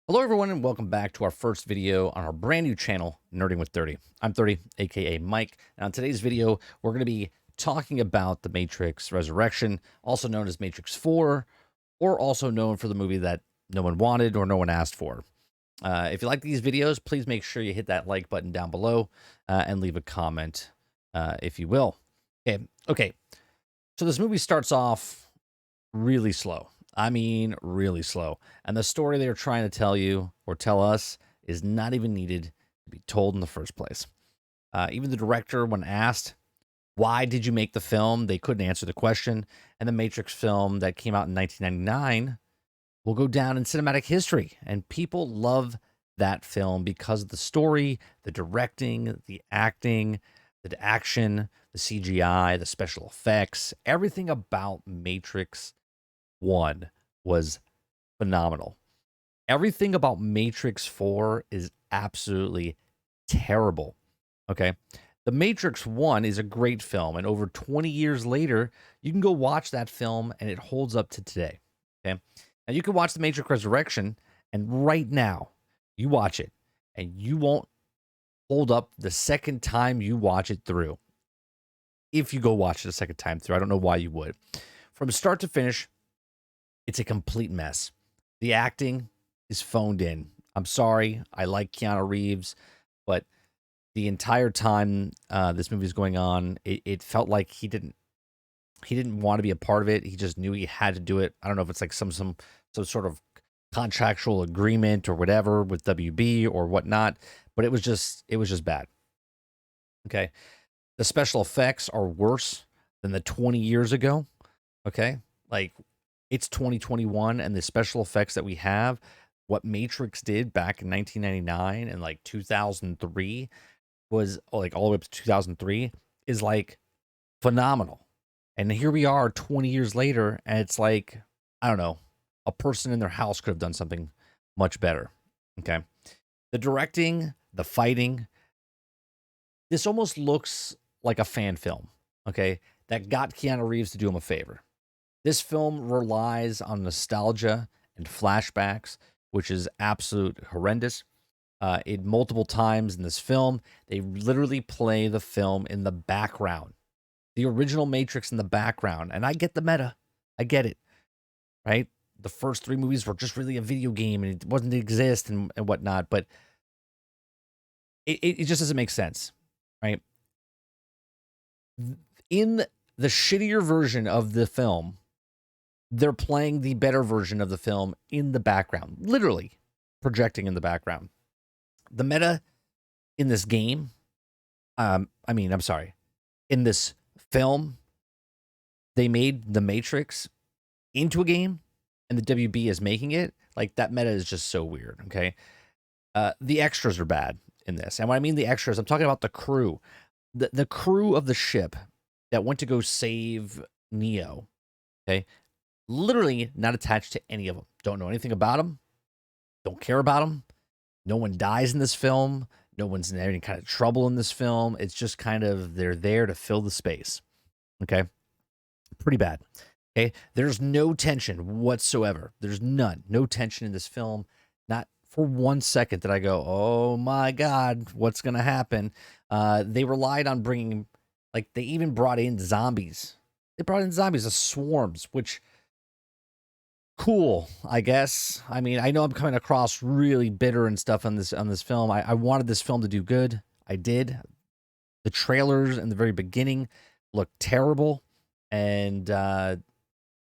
Hello, everyone, and welcome back to our first video on our brand new channel, Nerding with 30. I'm 30, aka Mike, and on today's video, we're going to be talking about The Matrix Resurrection, also known as Matrix 4, or also known for the movie that no one wanted or no one asked for. If you like these videos, please make sure you hit that like button down below and leave a comment, if you will. Okay. So this movie starts off really slow. I mean, really slow. And the story they're trying to tell you or tell us is not even needed to be told in the first place. Even the director, when asked, why did you make the film? They couldn't answer the question. And the Matrix film that came out in 1999 will go down in cinematic history. And people love that film because of the story, the directing, the acting, the action, the CGI, the special effects, everything about Matrix 1 was phenomenal. Everything about Matrix 4 is absolutely terrible. Okay. The Matrix 1 is a great film, and over 20 years later, you can go watch that film and it holds up to today. Okay. Now you can watch The Matrix Resurrection, and right now, you watch it, and you won't hold up the second time you watch it through. If you go watch it a second time through, I don't know why you would. From start to finish, it's a complete mess. The acting is phoned in. I'm sorry. I like Keanu Reeves, but the entire time this movie is going on, it felt like he didn't want to be a part of it. He just knew he had to do it. I don't know if it's like some sort of contractual agreement or whatever with WB or whatnot, but it was just bad. Okay. The special effects are worse than the 20 years ago. Okay. Like, it's 2021, and the special effects that we have, what Matrix did back in 1999 and like 2003 was like all the way up to 2003 is like phenomenal. And here we are 20 years later, and it's like, I don't know, a person in their house could have done something much better. Okay. The directing, the fighting, this almost looks like a fan film. Okay. That got Keanu Reeves to do him a favor. This film relies on nostalgia and flashbacks, which is absolute horrendous. It multiple times in this film, they literally play the film in the background, the original Matrix in the background. And I get the meta, I get it, right? The first three movies were just really a video game and it wasn't exist and whatnot, but it just doesn't make sense, right? In the shittier version of the film, they're playing the better version of the film in the background, literally projecting in the background. The meta in this game, I'm sorry, in this film, they made The Matrix into a game and the WB is making it. Like, that meta is just so weird, okay? The extras are bad in this. And when I mean the extras, I'm talking about the crew. The crew of the ship that went to go save Neo, okay? Literally not attached to any of them. Don't know anything about them. Don't care about them. No one dies in this film. No one's in any kind of trouble in this film. It's just kind of they're there to fill the space. Okay. Pretty bad. Okay. There's no tension whatsoever. There's none. No tension in this film. Not for 1 second did I go, oh my God, what's going to happen? They relied on bringing, like, they even brought in zombies. They brought in zombies, the swarms, which cool, I guess. I mean, I know I'm coming across really bitter and stuff on this film. I wanted this film to do good. I did. The trailers in the very beginning looked terrible, and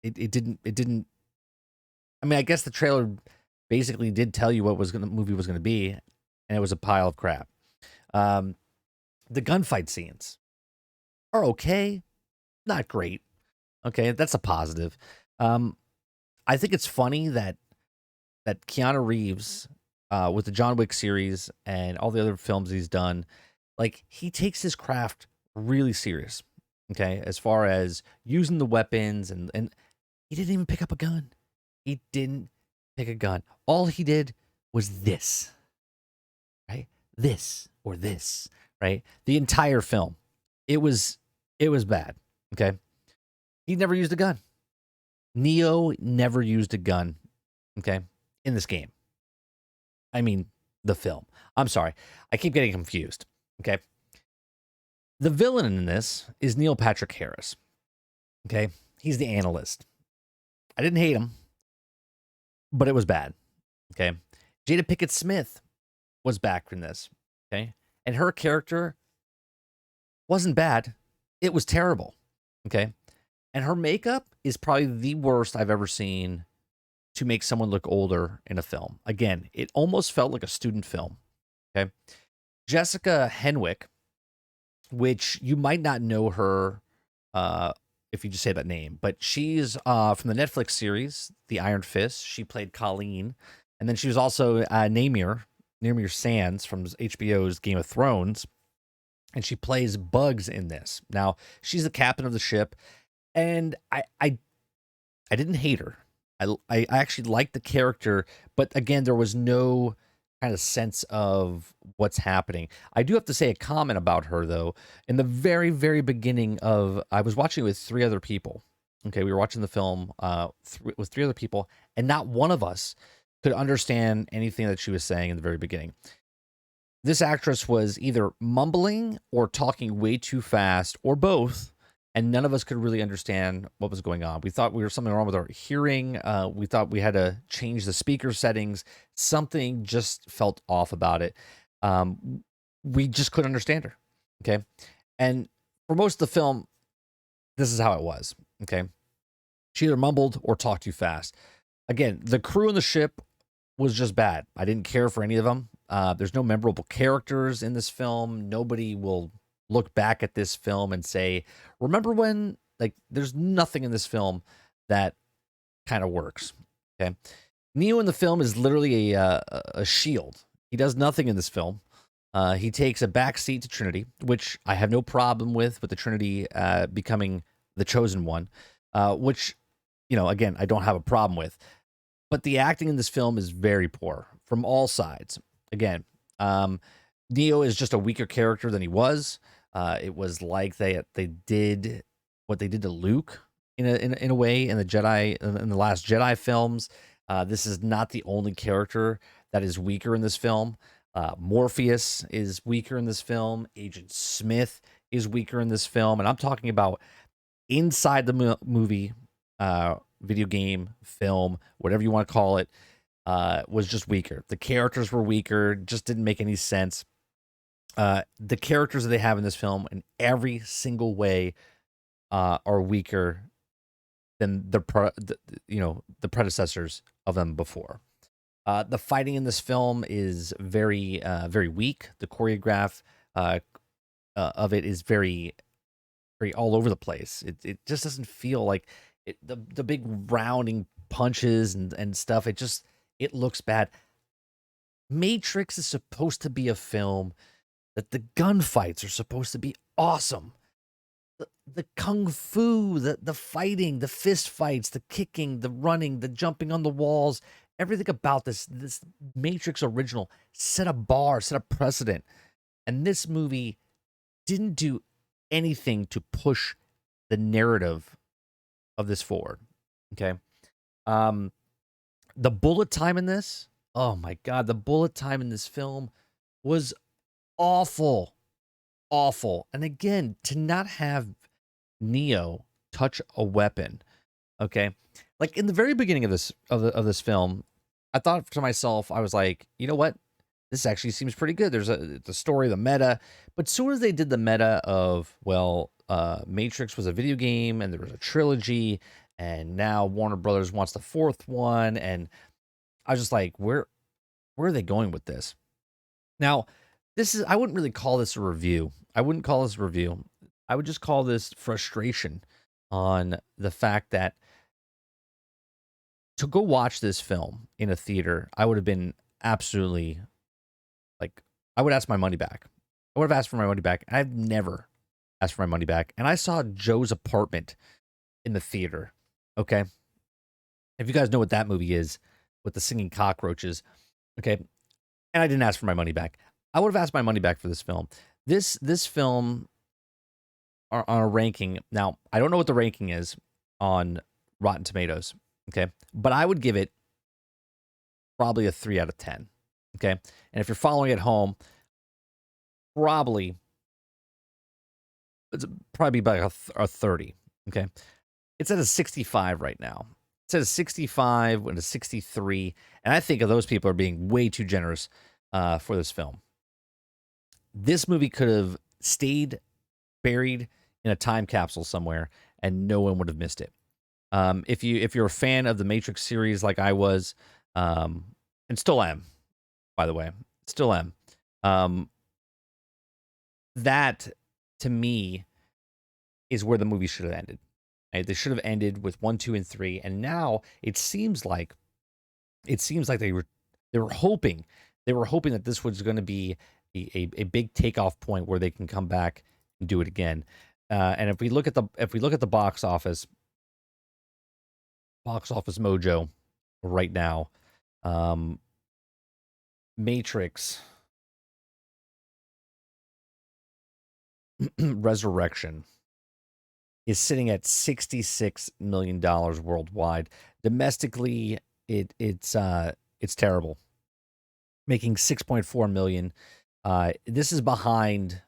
it didn't. I mean, I guess the trailer basically did tell you what the movie was gonna be, and it was a pile of crap. Um, the gunfight scenes are okay, not great. Okay, that's a positive. Um, I think it's funny that Keanu Reeves, with the John Wick series and all the other films he's done, like, he takes his craft really serious. Okay, as far as using the weapons, and he didn't even pick up a gun. He didn't pick a gun. All he did was this, right? This or this, right? The entire film. It was bad. Okay, he never used a gun. Neo never used a gun. Okay, in this game. I mean, the film. I'm sorry. I keep getting confused. Okay. The villain in this is Neil Patrick Harris. Okay. He's the analyst. I didn't hate him, but it was bad. Okay. Jada Pickett Smith was back in this. Okay. And her character wasn't bad. It was terrible. Okay. And her makeup is probably the worst I've ever seen to make someone look older in a film. Again, it almost felt like a student film. Okay. Jessica Henwick, which you might not know her if you just say that name, but she's from the Netflix series, The Iron Fist. She played Colleen. And then she was also Namir Sands from HBO's Game of Thrones. And she plays Bugs in this. Now, she's the captain of the ship. And I didn't hate her. I actually liked the character, but again, there was no kind of sense of what's happening. I do have to say a comment about her though. In the very, very beginning of, I was watching it with three other people. Okay, we were watching the film with three other people, and not one of us could understand anything that she was saying in the very beginning. This actress was either mumbling or talking way too fast, or both, and none of us could really understand what was going on. We thought we were something wrong with our hearing. We thought we had to change the speaker settings. Something just felt off about it. We just couldn't understand her. Okay. And for most of the film, this is how it was. Okay. She either mumbled or talked too fast. Again, the crew on the ship was just bad. I didn't care for any of them. There's no memorable characters in this film. Nobody will look back at this film and say, remember when? Like, there's nothing in this film that kind of works. Okay. Neo in the film is literally a shield. He does nothing in this film. He takes a backseat to Trinity, which I have no problem with the Trinity becoming the chosen one, which, again, I don't have a problem with. But the acting in this film is very poor from all sides. Again, Neo is just a weaker character than he was. It was like they did what they did to Luke in a way in the Last Jedi films. This is not the only character that is weaker in this film. Morpheus is weaker in this film. Agent Smith is weaker in this film, and I'm talking about inside the movie, video game, film, whatever you want to call it, was just weaker. The characters were weaker, just didn't make any sense. The characters that they have in this film in every single way are weaker than the predecessors of them before. The fighting in this film is very very weak. The choreograph of it is very very all over the place. It just doesn't feel like the big rounding punches and stuff. It looks bad. Matrix is supposed to be a film that the gunfights are supposed to be awesome. The kung fu, the fighting, the fist fights, the kicking, the running, the jumping on the walls, everything about this Matrix original set a precedent. And this movie didn't do anything to push the narrative of this forward. Okay. The bullet time in this, oh my God, the bullet time in this film was awful. Awful. And again, to not have Neo touch a weapon, okay? Like in the very beginning of this film, I thought to myself, I was like, you know what? This actually seems pretty good. There's the story, the meta. But as soon as they did the meta of, Matrix was a video game and there was a trilogy, and now Warner Brothers wants the fourth one, and I was just like, where are they going with this? Now, I wouldn't really call this a review. I wouldn't call this a review. I would just call this frustration on the fact that to go watch this film in a theater, I would have been absolutely I would ask my money back. I would have asked for my money back. I've never asked for my money back. And I saw Joe's Apartment in the theater. Okay. If you guys know what that movie is with the singing cockroaches. Okay. And I didn't ask for my money back. I would have asked my money back for this film. This film on a ranking. Now, I don't know what the ranking is on Rotten Tomatoes. Okay. But I would give it probably a 3 out of 10. Okay. And if you're following at home, probably it's probably about a 30. Okay. It's at a 65 right now. It's at a 65 and a 63. And I think of those people are being way too generous for this film. This movie could have stayed buried in a time capsule somewhere and no one would have missed it. If you're a fan of the Matrix series like I was, and still am, by the way, still am, um, that to me is where the movie should have ended. Right? They should have ended with 1, 2, and 3, and now it seems like they were hoping that this was going to be a big takeoff point where they can come back and do it again. And if we look at the box office mojo right now, um, Matrix Resurrection is sitting at $66 million worldwide. Domestically, it's terrible, making 6.4 million. This is behind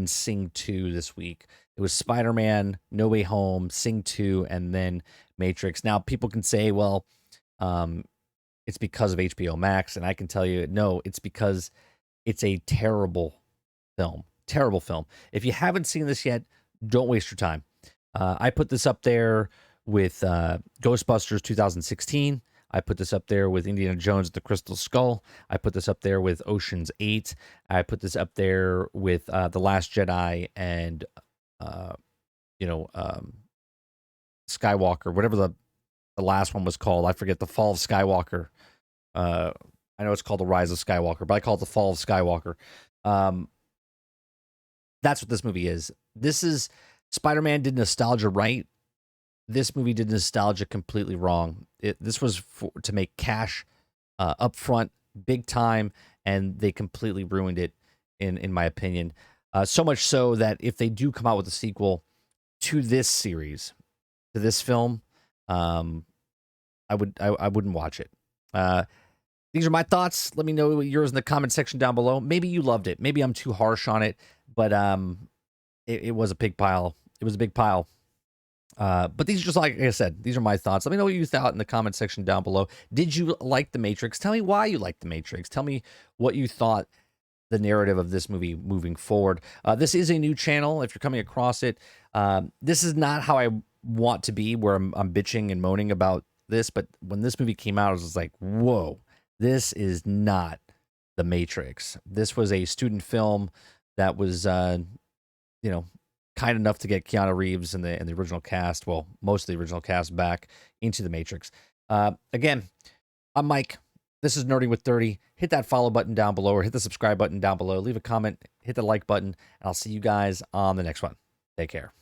Sing 2 this week. It was Spider-Man, No Way Home, Sing 2, and then Matrix. Now people can say, well, it's because of HBO Max, and I can tell you, no, it's because it's a terrible film. Terrible film. If you haven't seen this yet, don't waste your time. I put this up there with Ghostbusters 2016. I put this up there with Indiana Jones and the Crystal Skull. I put this up there with Ocean's 8. I put this up there with The Last Jedi and, uh, Skywalker, whatever the last one was called. I forget, The Fall of Skywalker. I know it's called The Rise of Skywalker, but I call it The Fall of Skywalker. That's what this movie is. This is Spider-Man did nostalgia right. This movie did nostalgia completely wrong. This was to make cash up front, big time, and they completely ruined it, in my opinion. So much so that if they do come out with a sequel to this series, to this film, I wouldn't watch it. These are my thoughts. Let me know yours in the comment section down below. Maybe you loved it. Maybe I'm too harsh on it, but it was a big pile. It was a big pile. But these are just, like I said, these are my thoughts. Let me know what you thought in the comment section down below. Did you like The Matrix? Tell me why you liked The Matrix. Tell me what you thought the narrative of this movie moving forward. This is a new channel. If you're coming across it, this is not how I want to be, where I'm bitching and moaning about this. But when this movie came out, I was just like, whoa, this is not The Matrix. This was a student film that was, kind enough to get Keanu Reeves and the original cast, well, most of the original cast, back into The Matrix. Again, I'm Mike. This is Nerding with 30. Hit that follow button down below, or hit the subscribe button down below. Leave a comment, hit the like button, and I'll see you guys on the next one. Take care.